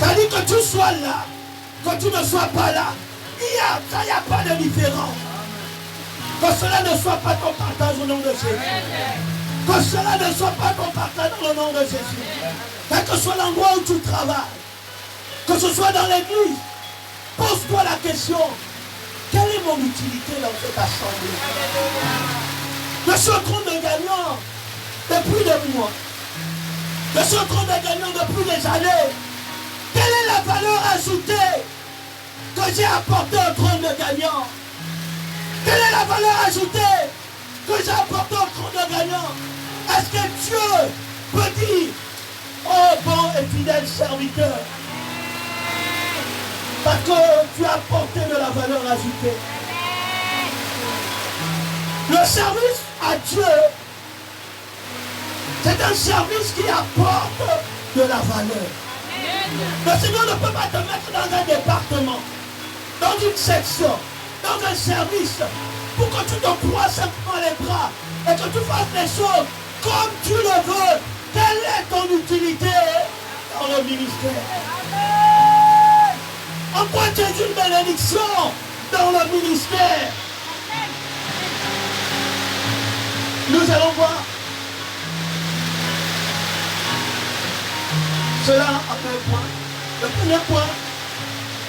Ça dit que tu sois là, que tu ne sois pas là. Il n'y a pas de différence. Que cela ne soit pas ton partage au nom de Jésus. Que cela ne soit pas ton partage dans le nom de Jésus. Quel que soit l'endroit où tu travailles, que ce soit dans l'église, pose-toi la question, quelle est mon utilité dans cette assemblée? Je suis en train de gagner depuis des mois. Je suis en train de gagner depuis des années. Quelle est la valeur ajoutée que j'ai apportée au trône de gagnant? Quelle est la valeur ajoutée que j'ai apportée au trône de gagnant? Est-ce que Dieu peut dire, oh bon et fidèle serviteur, parce que tu as apporté de la valeur ajoutée? Le service à Dieu, c'est un service qui apporte de la valeur. Le Seigneur ne peut pas te mettre dans un département, dans une section, dans un service, pour que tu te croies simplement les bras et que tu fasses les choses comme tu le veux. Quelle est ton utilité dans le ministère? En quoi tu es une bénédiction dans le ministère? Nous allons voir cela en deux points. Le premier point,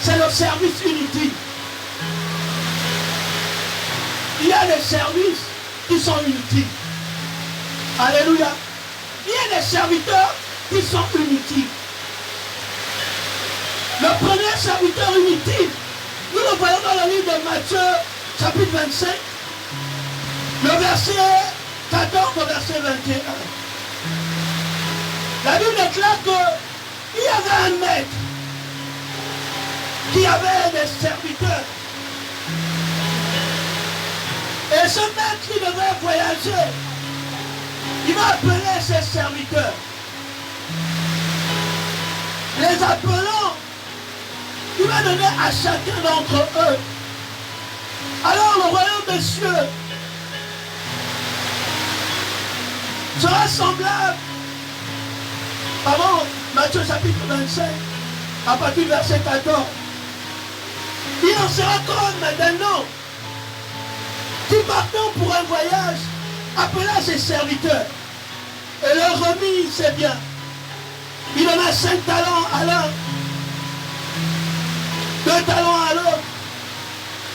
c'est le service inutile. Il y a des services qui sont inutiles. Alléluia. Il y a des serviteurs qui sont inutiles. Le premier serviteur inutile, nous le voyons dans le livre de Matthieu, chapitre 25, le verset 14 au verset 21. La Bible déclare qu'il y avait un maître qui avait des serviteurs. Et ce maître qui devait voyager, il va appeler ses serviteurs. Les appelant, il va donner à chacun d'entre eux. Alors le royaume des cieux sera semblable. Avant Matthieu chapitre 25, à partir du verset 14. Il en sera comme d'un homme qui partant pour un voyage appela ses serviteurs et leur remit ses biens. Il donna 5 talents à l'un, 2 talents à l'autre,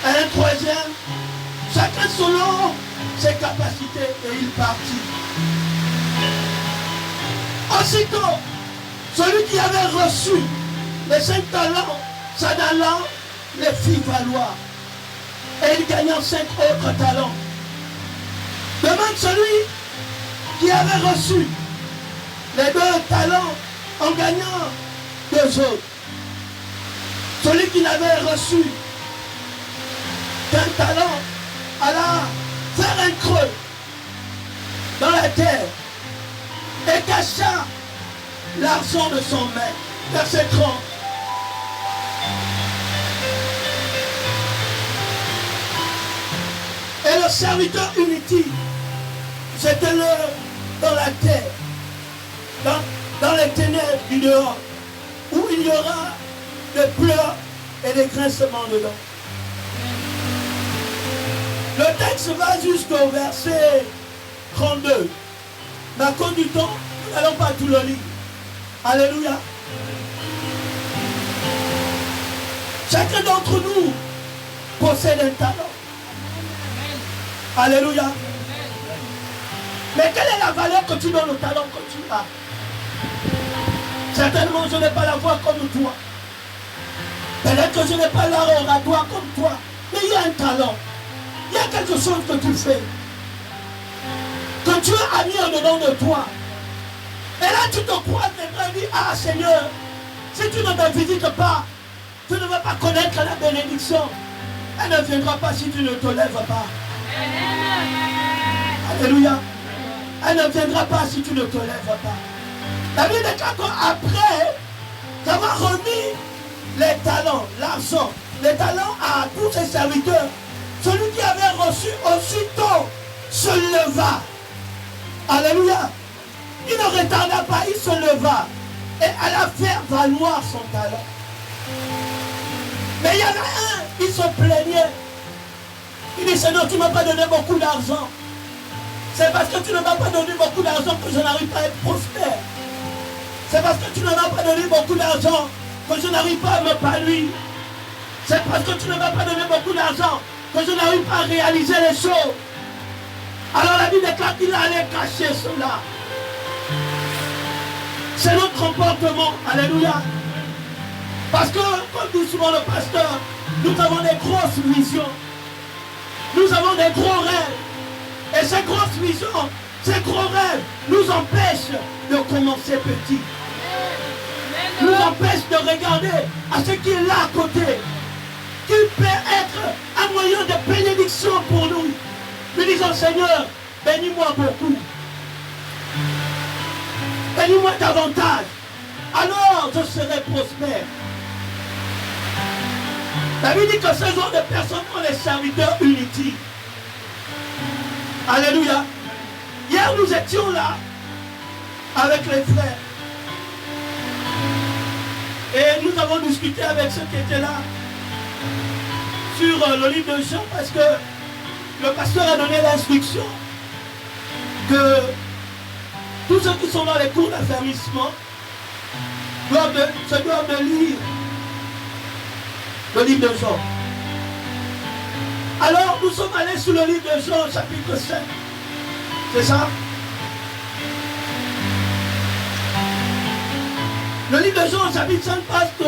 et un troisième, chacun selon ses capacités, et il partit. Aussitôt, celui qui avait reçu les 5 talents, s'en allant, les fit valoir. Et il gagna 5 autres talents. De même, celui qui avait reçu les 2 talents en gagnant 2 autres. Celui qui n'avait reçu qu'un talent alla faire un creux dans la terre et cacha l'argent de son maître. Verset 30. Et le serviteur inutile, c'était dans la terre, dans les ténèbres du dehors, où il y aura des pleurs et des grincements dedans. Le texte va jusqu'au verset 32. Mais à cause du temps, nous n'allons pas tout le lire. Alléluia. Chacun d'entre nous possède un talent. Alléluia. Mais quelle est la valeur que tu donnes au talent que tu as? Certainement, je n'ai pas la voix comme toi. Peut-être que je n'ai pas l'art oratoire comme toi. Mais il y a un talent. Il y a quelque chose que tu fais. Que Dieu a mis en dedans de toi. Et là, tu te crois et dis, ah Seigneur, si tu ne me visites pas, tu ne vas pas connaître la bénédiction. Elle ne viendra pas si tu ne te lèves pas. Alléluia. Elle ne viendra pas si tu ne te lèves pas. La Bible déclare qu'après d'avoir remis les talents, l'argent, les talents à tous ses serviteurs, celui qui avait reçu aussitôt se leva. Alléluia. Il ne retarda pas, il se leva et alla faire valoir son talent. Mais il y en a un, il se plaignait. Il dit, Seigneur, tu ne m'as pas donné beaucoup d'argent. C'est parce que tu ne m'as pas donné beaucoup d'argent que je n'arrive pas à être prospère. C'est parce que tu ne m'as pas donné beaucoup d'argent que je n'arrive pas à me m'épanouir. C'est parce que tu ne m'as pas donné beaucoup d'argent que je n'arrive pas à réaliser les choses. Alors la Bible déclare qu'il allait cacher cela. C'est notre comportement. Alléluia. Parce que, comme dit souvent le pasteur, nous avons des grosses visions. Nous avons des gros rêves. Et ces grosses visions, ces gros rêves nous empêchent de commencer petit. Nous empêchent de regarder à ce qui est là à côté. Qui peut être un moyen de bénédiction pour nous. Nous disons, Seigneur, bénis-moi beaucoup. Bénis-moi davantage. Alors je serai prospère. La Bible dit que ce genre de personnes sont les serviteurs inutiles. Alléluia. Hier nous étions là avec les frères. Et nous avons discuté avec ceux qui étaient là sur le livre de Jean parce que le pasteur a donné l'instruction que tous ceux qui sont dans les cours d'affermissement se doivent de lire le livre de Jean. Alors nous sommes allés sur le livre de Jean chapitre 7. C'est ça? Le livre de Jean chapitre 5 passe que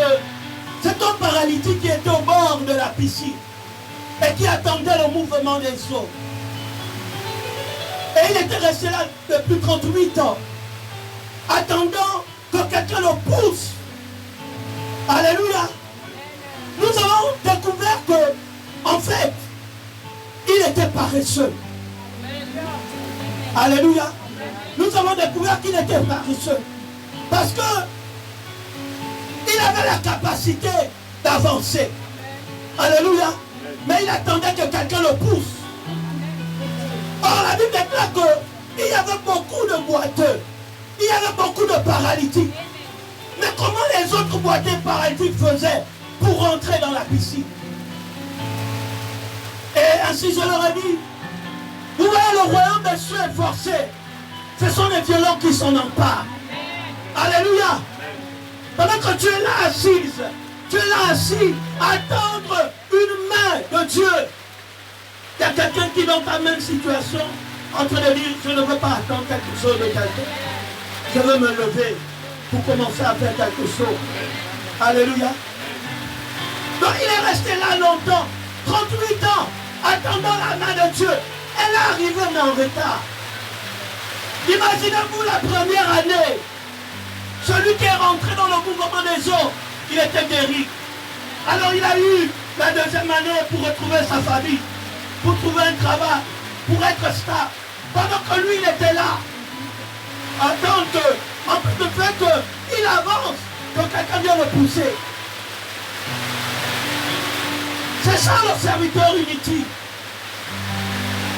cet homme paralytique qui était au bord de la piscine et qui attendait le mouvement des eaux. Et il était resté là depuis 38 ans, attendant que quelqu'un le pousse. Alléluia. Nous avons découvert que, en fait, il était paresseux. Alléluia. Nous avons découvert qu'il était paresseux. Parce que il avait la capacité d'avancer. Alléluia. Mais il attendait que quelqu'un le pousse. Or, la Bible déclare qu'il y avait beaucoup de boiteux. Il y avait beaucoup de paralytiques. Mais comment les autres boiteux paralytiques faisaient pour rentrer dans la piscine? Et ainsi je leur ai dit, vous voyez, le royaume des cieux est forcé. Ce sont les violents qui s'en emparent. Alléluia. Pendant que tu es là assise, tu es là assis à attendre une main de Dieu. Il y a quelqu'un qui est dans ta même situation, en train de dire, je ne veux pas attendre quelque chose de quelqu'un. Je veux me lever pour commencer à faire quelque chose. Alléluia. Donc il est resté là longtemps, 38 ans, attendant la main de Dieu. Elle est arrivée mais en retard. Imaginez-vous la première année. Celui qui est rentré dans le mouvement des eaux, il était guéri. Alors il a eu la deuxième année pour retrouver sa famille, pour trouver un travail, pour être stable. Pendant que lui, il était là, attendre que, en plus du fait qu'il avance, que quelqu'un vient le pousser. C'est ça le serviteur inutile.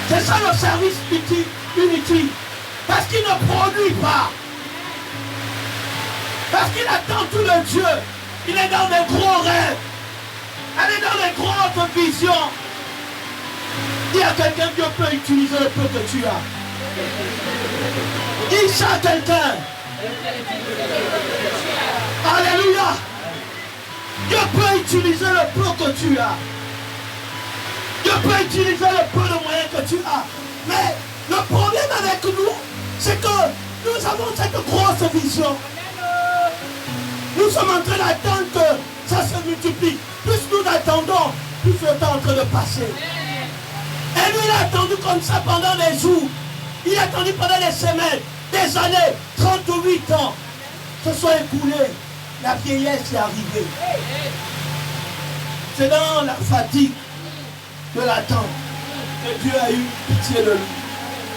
C'est ça le service inutile. Parce qu'il ne produit pas. Parce qu'il attend tout le Dieu. Il est dans des gros rêves. Elle est dans les grandes visions. Dis à quelqu'un que Dieu peut utiliser le peu que tu as. Dis ça à quelqu'un. Alléluia. Dieu peut utiliser le peu que tu as. Dieu peut utiliser le peu de moyens que tu as. Mais le problème avec nous, c'est que nous avons cette grosse vision. Nous sommes en train d'attendre que ça se multiplie. Plus nous attendons, plus le temps est en train de passer. Et lui, il a attendu comme ça pendant des jours. Il a attendu pendant des semaines, des années, 38 ans. Se sont écoulés. La vieillesse est arrivée. C'est dans la fatigue de l'attente que Dieu a eu pitié de lui.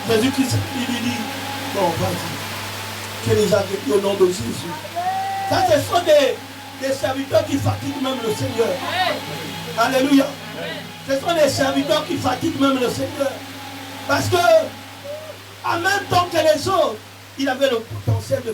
Jésus-Christ, il lui dit, bon, vas-y, que les agriculteurs au nom de Jésus. Ça, ce sont des serviteurs qui fatiguent même le Seigneur. Alléluia. Ce sont des serviteurs qui fatiguent même le Seigneur. Parce que, en même temps que les autres, il avait le potentiel de